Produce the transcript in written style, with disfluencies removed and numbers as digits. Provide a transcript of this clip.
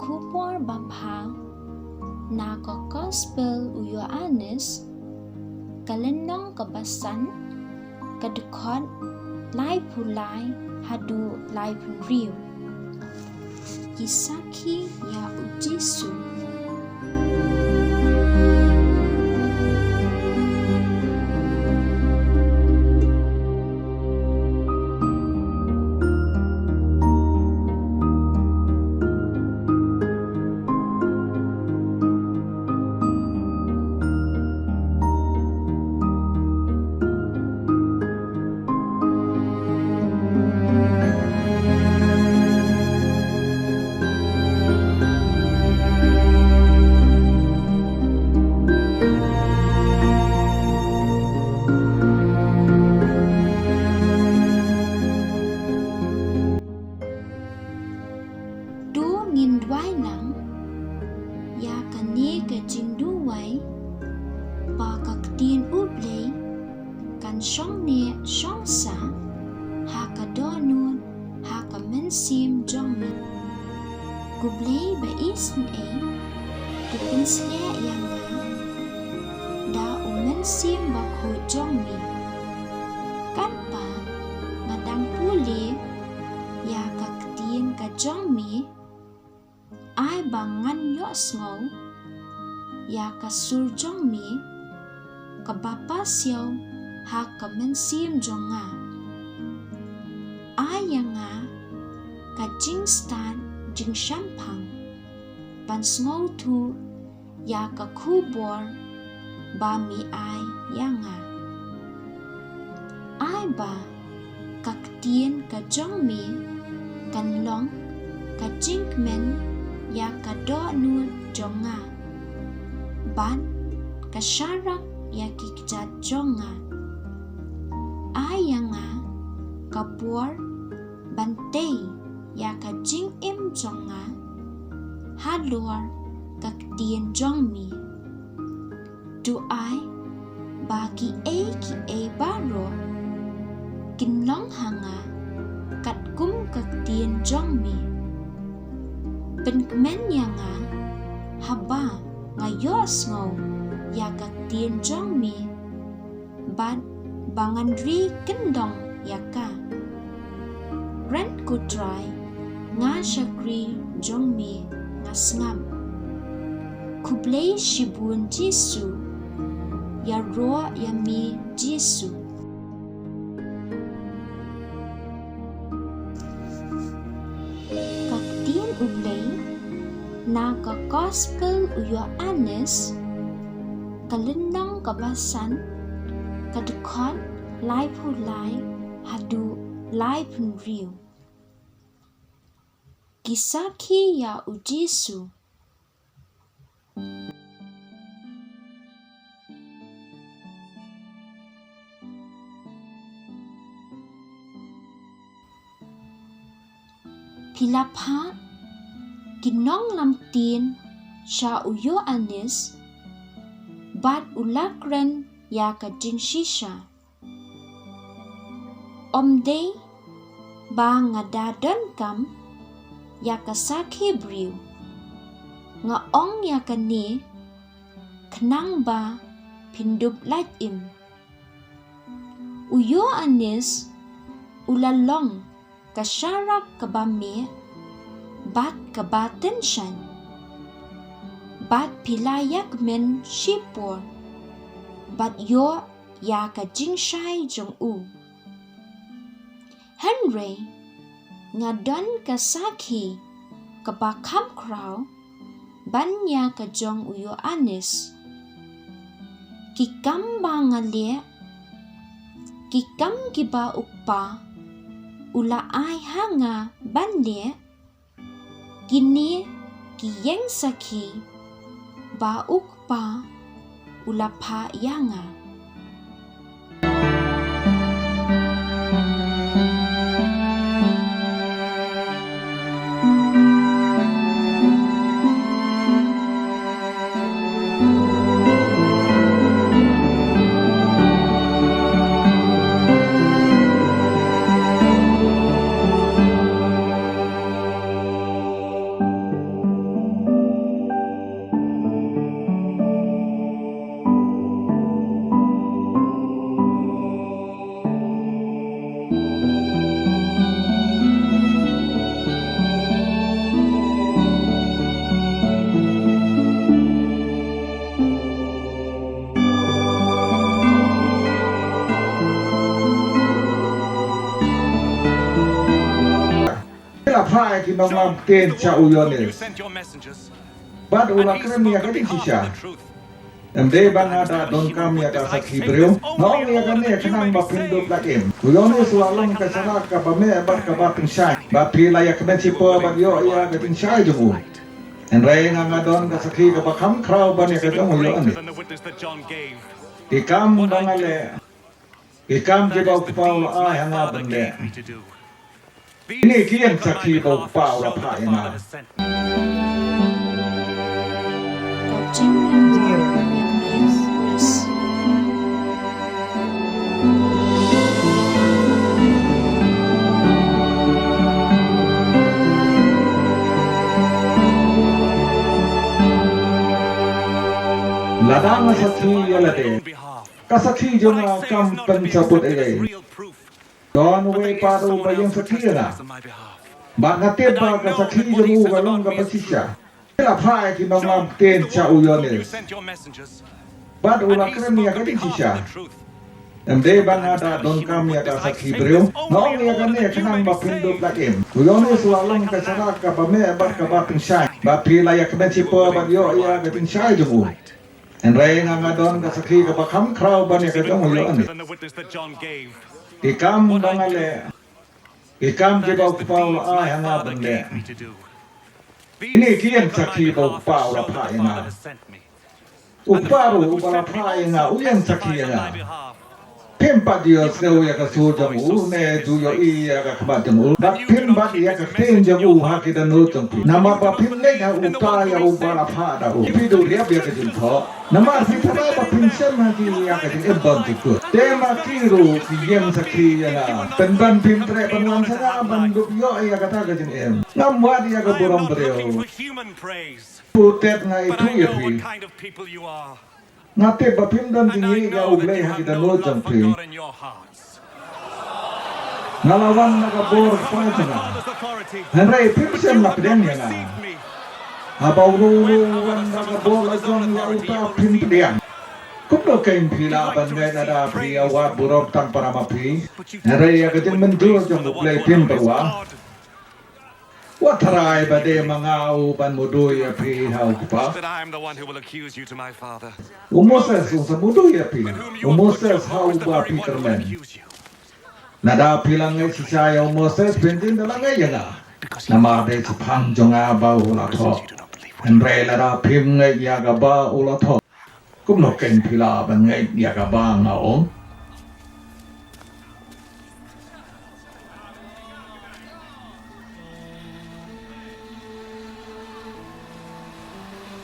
kubor bapha na ka gospel u Ioannis kalenong kabasan ka dkhot lai pule hadu lai pynphriang Sakhi ya Jisu. Ya kani ke Jingthoh ba ka Ktien Blei kan shong ne shong sa ha ka donun ha ka mensim jong mi ku Blei ba isn ku pinsle yang da mensim Bakhuid jong mi kan pa madang pule ya ka Ktien ka jong mi ai bangan yo ngau ya ka sur jong mi ka bapa siao ha ka mensim jonga ai yang ka jingstan jingshampang pan ngau tu ya ka kubor ba mi ai yang ai ba ka Ktien ka jong mi kan long ka jingmen ya ka do nu jonga ban ka syarak ya ki kijat jonga ayanga ka puor bante ya ka jing im jonga halor ka Ktien jong mi du ai ba ki e baro kinlong hanga kat kum ka Ktien jong mi penkmen yang haba ngayos ngau ya ka Ktien jong mi bat bangan ri kendong ya ka ren kutrai nga shakri jong mi ngasngam ku Blei shibun Jisu ya ro ya mi Jisu ka Ktien Blei na ka gospel u Ioannis kalenong kabasan ka dkhot lai pule hadu lai pynphriang Sakhi ya Jisu. Pilapha kinong lam Ktien sha u Ioannis bat ulakren ya ka jingshisha omde ba ngadadon kam ya ka Sakhi briu nga ong ya ka ni knang ba pindup lait im u Ioannis ulalong kasyarak kabami bat kabaten shan bat pilayak men shipor bat yo ya ka jingshai jong u Henry ngadon ka Sakhi kabakam kraw banya ka jong u Ioannis kikam ba ngalie kikam Kiba ukpa ula ai hanga banle kini kiyeng Sakhi ba ukpa ula pa yanga phai ki nongam Ktien cha Ioannis bad ulah kremia ka disisya Ende bangada don kami ada Sakhi beliau no mi akan ne kenang ba pinduk lakim Ioannis walang ka sanak ka ba me ba ka ba pinsai ba pila ya kmen sipo ba yo ya ka pinsai jumu en rei nga don ka Sakhi ka ba kham krau ba ne ka jong Ioannis ikam bangale ikam ke ba pau a hanga bende ini kian Sakhi ba pau la pa ina Ladang Sakhi yalade kasakhi jonga kam pensabut ege don we paru bayang Sakhi na ba ngate ba kasakhi jongu galong ka pasisya la phai ki nongam Ktien cha Ioannis bad ulah kremia ka disisya Ende bangada don kami ada Sakhi beliau no mi akan ne kenang ba pinduk lakim Ioannis walang ka sanak ka ba me ba ka ba pinsai ba pila ya kmen sipo ba yo ya ka pinsai jumu en rei nga don ka Sakhi ka ba kham krau ba ne ka jong Ioannis ikam bangale ikam ke ba pau a hanga bende ini kian Sakhi ba pau la pa ina uparu ubala pa ina uyan Sakhi ina pempa dia seu ya ka su jamu ne du yo I ya ka khaba jamu da pempa dia ka Ktien jamu ha ki da no jampi nama ba pem ne da uta ya ubala pa da u pi duriap ya ka Jingthoh nama si thaba ba pinsam ha ki ya ka jing ban ti ku te ma ki ru ki yen Sakhi ya na pen ban pim tre ban wan sa ban du yo ya ka ta ka jing em nam wa dia ka borom breu putet ngai tu ya pi ngate ba pim dan tingi ga Blei ha kita no jampi ngalawan na ka bor pa tanga hanrai pim sem lak den ya na abau ru wan na ka bor la jong ya uta pim diam kup lo kain pila ban ga na da pri awat burok tang para mapi hanrai ya ka jeng mendur jong Blei pim berwa Watarai bade mangau ban mudu ya pi hau kupa. Umoses usa mudu ya pi. Umoses hau ba pi kermen. Nada pilangai sisaya umoses pentin dalangai yana. Nama de sepang jonga ba ulato. Henre lara pim ngai ya ga ba ulato. Kum no ken pila ban ngai ya ga ba ngao.